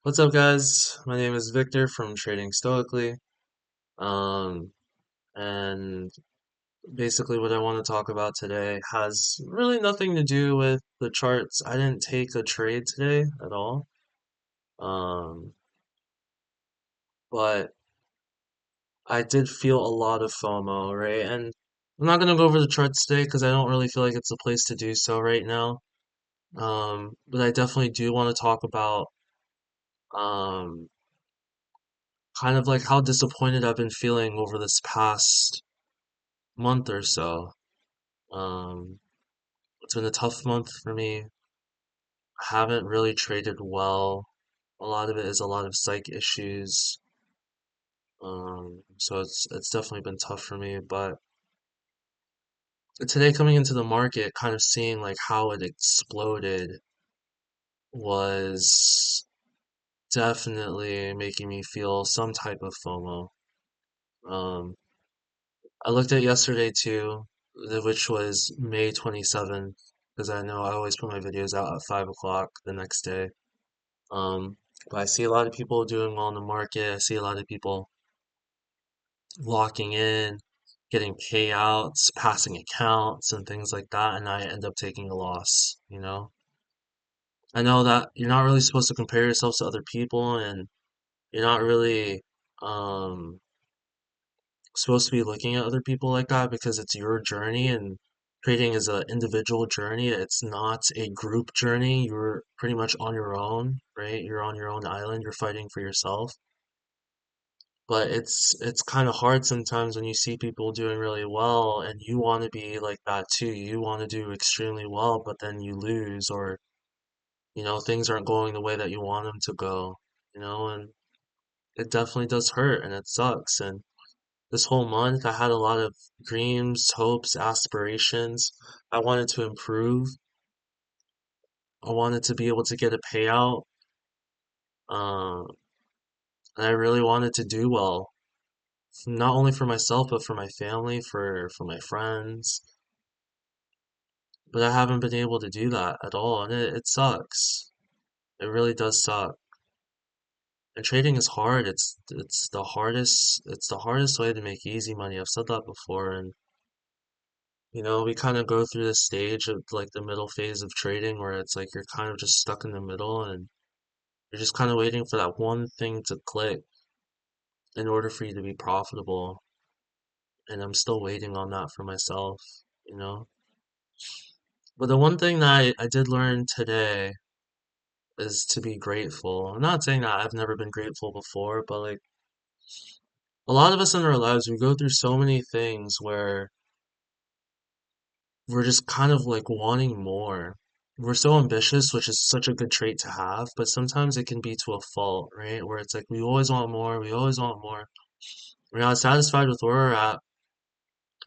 What's up, guys? My name is Victor from Trading Stoically. Um, and basically, what I want to talk about today has really nothing to do with the charts. I didn't take a trade today at all. Um, but I did feel a lot of FOMO, right? And I'm not gonna go over the charts today because I don't really feel like it's a place to do so right now. But I definitely do want to talk about um, kind of like how disappointed I've been feeling over this past month or so. Um, it's been a tough month for me. I haven't really traded well. A lot of it is a lot of psych issues. So it's definitely been tough for me. But today coming into the market, kind of seeing like how it exploded was definitely making me feel some type of FOMO. Um, I looked at yesterday too, which was May 27th, because I know I always put my videos out at 5 o'clock the next day. Um, but I see a lot of people doing well in the market. I see a lot of people locking in, getting payouts, passing accounts, and things like that, and I end up taking a loss. I know that you're not really supposed to compare yourself to other people, and you're not really um, supposed to be looking at other people like that because it's your journey, and trading is an individual journey. It's not a group journey. You're pretty much on your own, right? You're on your own island. You're fighting for yourself. But it's kind of hard sometimes when you see people doing really well and you want to be like that too. You want to do extremely well, but then you lose or things aren't going the way that you want them to go, and it definitely does hurt and it sucks. And this whole month I had a lot of dreams, hopes, aspirations. I wanted to improve. I wanted to be able to get a payout. Um, and I really wanted to do well, not only for myself but for my family, for my friends. But I haven't been able to do that at all, and it sucks. It really does suck. And trading is hard. It's the hardest way to make easy money. I've said that before, and we kind of go through this stage of like the middle phase of trading where it's like you're kind of just stuck in the middle and you're just kind of waiting for that one thing to click in order for you to be profitable. And I'm still waiting on that for myself, you know? But the one thing that I did learn today is to be grateful. I'm not saying that I've never been grateful before, but like a lot of us in our lives, we go through so many things where we're just kind of like wanting more. We're so ambitious, which is such a good trait to have, but sometimes it can be to a fault, right? Where it's like we always want more, we always want more. We're not satisfied with where we're at.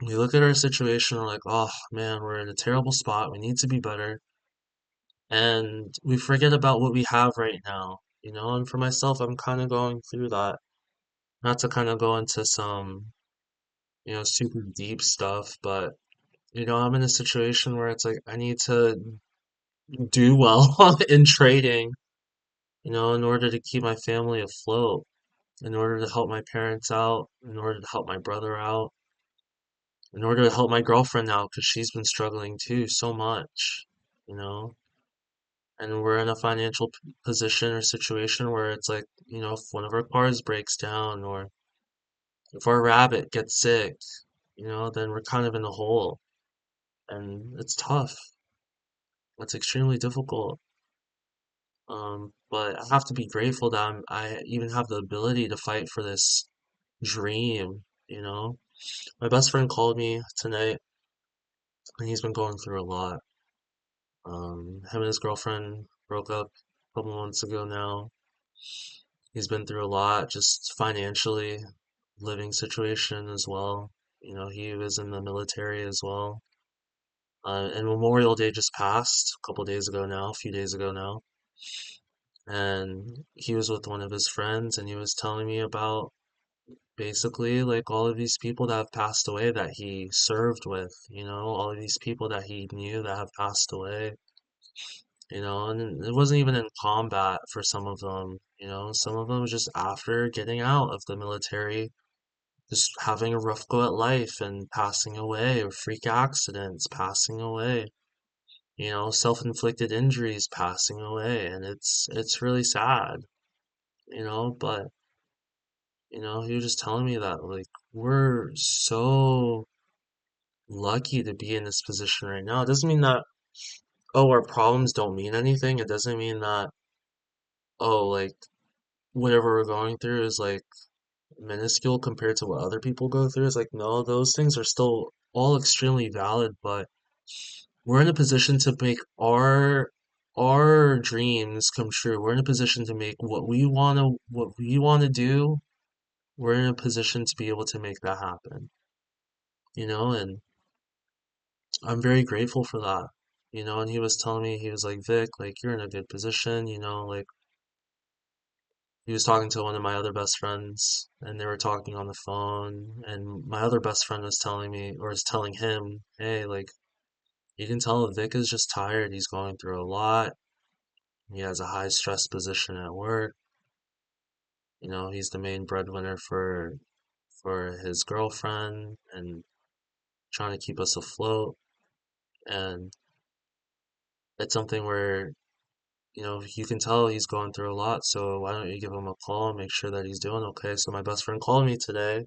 We look at our situation, we're like, oh man, we're in a terrible spot. We need to be better. And we forget about what we have right now. And for myself, I'm kind of going through that. Not to kind of go into some super deep stuff, but I'm in a situation where it's like I need to do well in trading, in order to keep my family afloat, in order to help my parents out, in order to help my brother out, in order to help my girlfriend out because she's been struggling too so much. And we're in a financial position or situation where it's like, if one of our cars breaks down or if our rabbit gets sick, then we're kind of in a hole. And it's tough. It's extremely difficult. But I have to be grateful that I even have the ability to fight for this dream. My best friend called me tonight and he's been going through a lot. Him and his girlfriend broke up a couple months ago now. He's been through a lot just financially, living situation as well. He was in the military as well. And Memorial Day just passed a couple days ago now, a few days ago now. And he was with one of his friends and he was telling me about basically like all of these people that have passed away that he served with, all of these people that he knew that have passed away. and it wasn't even in combat for some of them, some of them was just after getting out of the military, just having a rough go at life and passing away, or freak accidents, passing away, self-inflicted injuries, passing away, and it's really sad, but he was just telling me that like we're so lucky to be in this position right now. It doesn't mean that, oh, our problems don't mean anything. It doesn't mean that, oh, like whatever we're going through is like minuscule compared to what other people go through. It's like, no, those things are still all extremely valid, but we're in a position to make our dreams come true. We're in a position to make what we want to do. We're in a position to be able to make that happen, and I'm very grateful for that. And he was telling me, he was like, Vic, like you're in a good position, like he was talking to one of my other best friends and they were talking on the phone, and my other best friend was telling me, or was telling him, hey, like you can tell Vic is just tired. He's going through a lot. He has a high stress position at work. He's the main breadwinner for his girlfriend and trying to keep us afloat. And it's something where, you can tell he's going through a lot. So why don't you give him a call and make sure that he's doing okay? So my best friend called me today,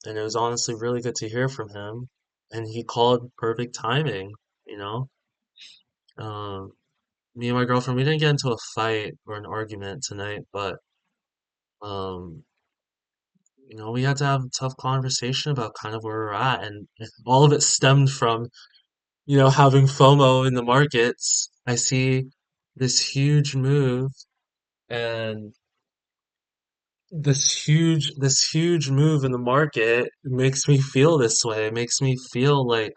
and it was honestly really good to hear from him. And he called perfect timing, you know. Um, Me and my girlfriend, we didn't get into a fight or an argument tonight, but um, we had to have a tough conversation about kind of where we're at, and all of it stemmed from, having FOMO in the markets. I see this huge and this huge move in the market makes me feel this way. It makes me feel like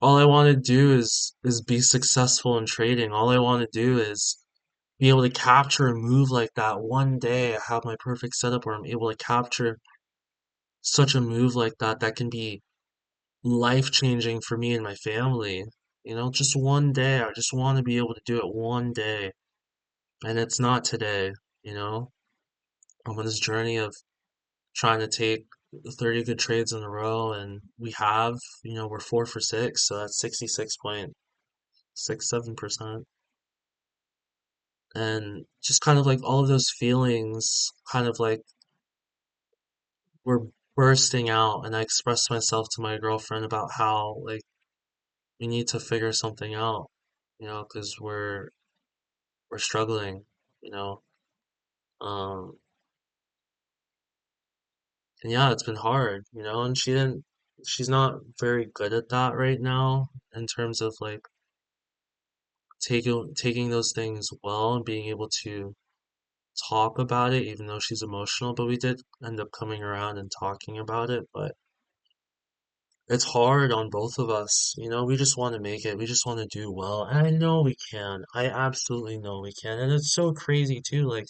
all I want to do is be successful in trading. All I want to do is be able to capture a move like that one day. I have my perfect setup where I'm able to capture such a move like that that can be life changing for me and my family. Just one day. I just want to be able to do it one day. And it's not today, you know? I'm on this journey of trying to take 30 good trades in a row, and we're 4 for 6, so that's 66.67%. And just kind of like all of those feelings kind of like were bursting out, and I expressed myself to my girlfriend about how like we need to figure something out, because we're struggling, you know. Um, and yeah, it's been hard, and she's not very good at that right now in terms of like taking those things well and being able to talk about it, even though she's emotional. But we did end up coming around and talking about it. But it's hard on both of us. We just want to make it. We just want to do well. And I know we can. I absolutely know we can. And it's so crazy too. Like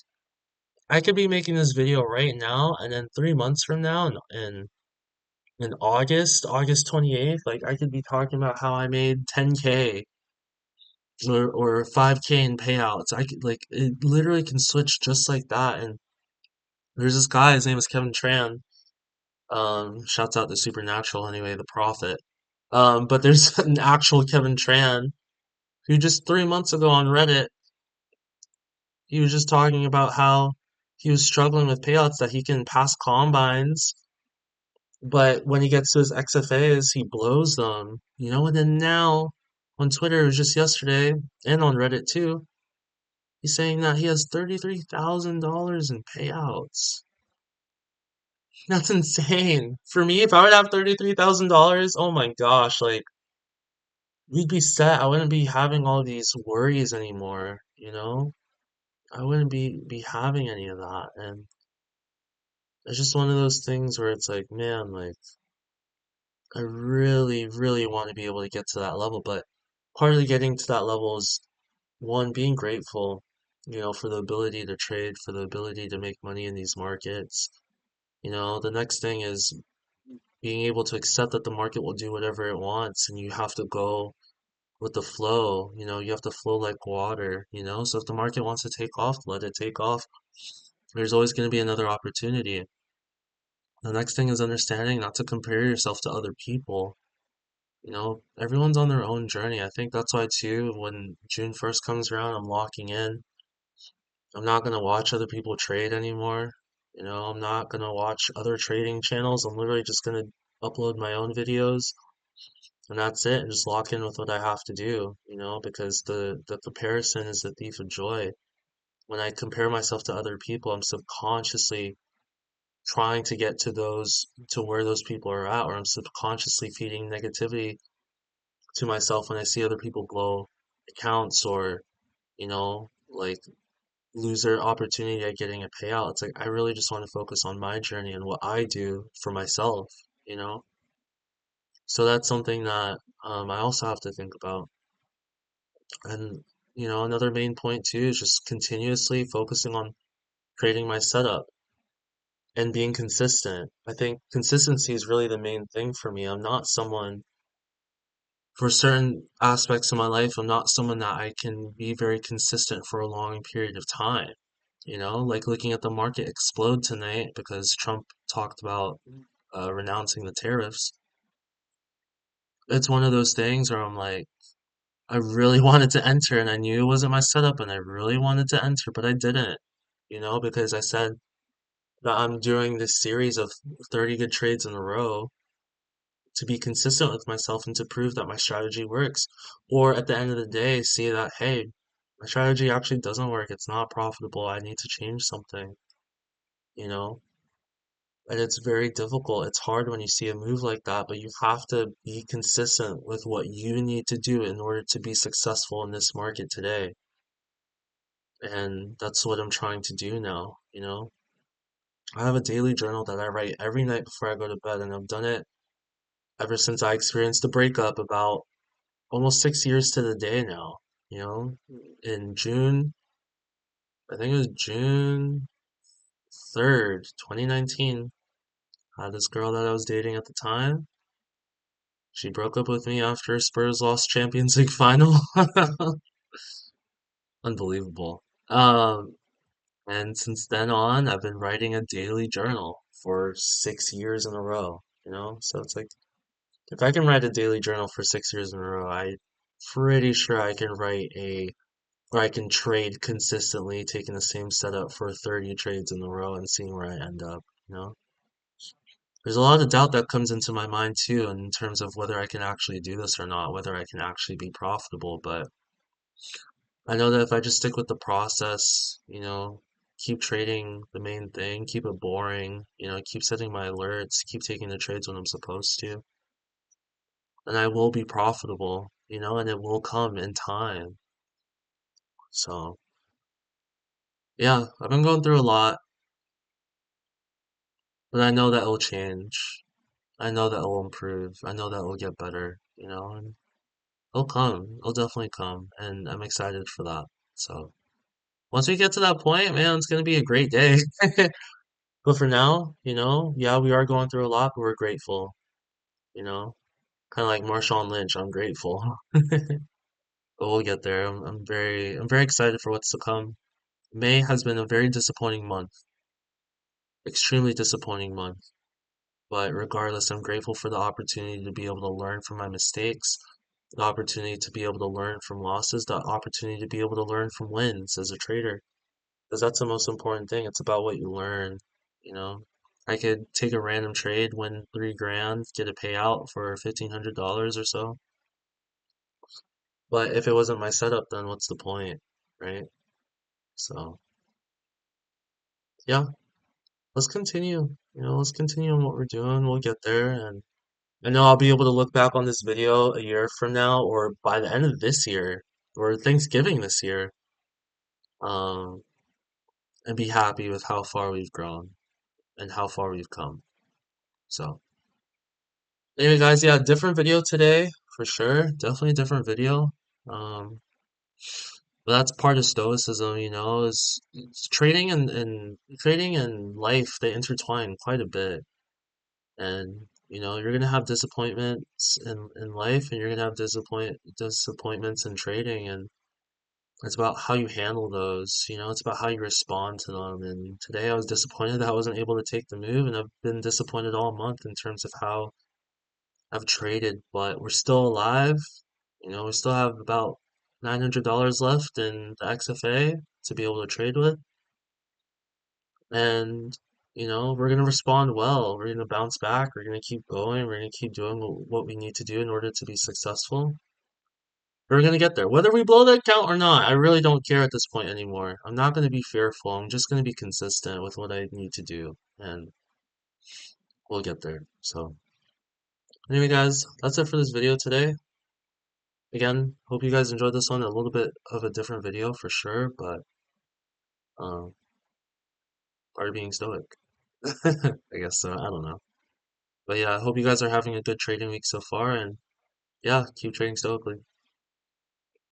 I could be making this video right now, and then 3 months from now, in August 28th, like I could be talking about how I made 10K or 5K in payouts. I could like it literally can switch just like that. And there's this guy, his name is Kevin Tran. Shouts out to Supernatural anyway, the prophet. But there's an actual Kevin Tran who just 3 months ago on Reddit, he was just talking about how he was struggling with payouts, that he can pass combines, but when he gets to his XFAs, he blows them, and then now on Twitter, it was just yesterday, and on Reddit too, he's saying that he has $33,000 in payouts. That's insane. For me, if I would have $33,000, oh my gosh, like we'd be set. I wouldn't be having all these worries anymore, I wouldn't be having any of that. And it's just one of those things where it's like, man, like I really, really want to be able to get to that level. But part of getting to that level is one, being grateful, for the ability to trade, for the ability to make money in these markets. The next thing is being able to accept that the market will do whatever it wants, and you have to go with the flow. You have to flow like water, so if the market wants to take off, let it take off. There's always going to be another opportunity. The next thing is understanding not to compare yourself to other people. Everyone's on their own journey. I think that's why too, when June 1st comes around, I'm locking in. I'm not gonna watch other people trade anymore. I'm not gonna watch other trading channels. I'm literally just gonna upload my own videos, and that's it, and just lock in with what I have to do, because the comparison is the thief of joy. When I compare myself to other people, I'm subconsciously trying to get to where those people are at, or I'm subconsciously feeding negativity to myself when I see other people blow accounts, or like lose their opportunity at getting a payout. It's like I really just want to focus on my journey and what I do for myself, you know? So that's something that I also have to think about. And, another main point too is just continuously focusing on creating my setup and being consistent. I think consistency is really the main thing for me. I'm not someone, for certain aspects of my life, I'm not someone that I can be very consistent for a long period of time. Like looking at the market explode tonight because Trump talked about renouncing the tariffs. It's one of those things where I'm like, I really wanted to enter and I knew it wasn't my setup and I really wanted to enter, but I didn't, because I said that I'm doing this series of 30 good trades in a row to be consistent with myself and to prove that my strategy works. Or at the end of the day, see that, hey, my strategy actually doesn't work. It's not profitable. I need to change something, you know? And it's very difficult. It's hard when you see a move like that, but you have to be consistent with what you need to do in order to be successful in this market today. And that's what I'm trying to do now. I have a daily journal that I write every night before I go to bed, and I've done it ever since I experienced the breakup about almost 6 years to the day now. You know, in June, I think it was June 3rd, 2019, I had this girl that I was dating at the time. She broke up with me after Spurs lost Champions League final. Unbelievable. And since then on, I've been writing a daily journal for 6 years in a row, So it's like, if I can write a daily journal for 6 years in a row, I'm pretty sure I can or I can trade consistently, taking the same setup for 30 trades in a row and seeing where I end up, you know? There's a lot of doubt that comes into my mind too, in terms of whether I can actually do this or not, whether I can actually be profitable. But I know that if I just stick with the process, keep trading the main thing, keep it boring, keep setting my alerts, keep taking the trades when I'm supposed to, then I will be profitable, and it will come in time. So, yeah, I've been going through a lot, but I know that it'll change. I know that it'll improve. I know that it'll get better, and it'll come. It'll definitely come, and I'm excited for that. So, once we get to that point, man, it's gonna be a great day. But for now, yeah, we are going through a lot, but we're grateful, you know? Kind of like Marshawn Lynch, I'm grateful. But we'll get there. I'm very excited for what's to come. May has been a very disappointing month, extremely disappointing month. But regardless, I'm grateful for the opportunity to be able to learn from my mistakes, the opportunity to be able to learn from losses, the opportunity to be able to learn from wins as a trader. Because that's the most important thing. It's about what you learn, you know. I could take a random trade, win 3 grand, get a payout for $1,500 or so. But if it wasn't my setup, then what's the point, right? So, yeah, let's continue. Let's continue on what we're doing. We'll get there, and I know I'll be able to look back on this video a year from now, or by the end of this year, or Thanksgiving this year, um, and be happy with how far we've grown and how far we've come. So, anyway, guys, yeah, different video today for sure. Definitely a different video. Um, but that's part of stoicism, is it's trading and life, they intertwine quite a bit. And You know, you're gonna have disappointments in life, and you're gonna have disappointments in trading, and it's about how you handle those. You know, it's about how you respond to them. And today I was disappointed that I wasn't able to take the move, and I've been disappointed all month in terms of how I've traded, but we're still alive. You know, we still have about $900 left in the XFA to be able to trade with. And, you know, we're going to respond well. We're going to bounce back. We're going to keep going. We're going to keep doing what we need to do in order to be successful. We're going to get there. Whether we blow the account or not, I really don't care at this point anymore. I'm not going to be fearful. I'm just going to be consistent with what I need to do. And we'll get there. So, anyway, guys, that's it for this video today. Again, hope you guys enjoyed this one. A little bit of a different video for sure, but um, part of being stoic. I guess so. I don't know. But yeah, I hope you guys are having a good trading week so far, and yeah, keep trading stoically.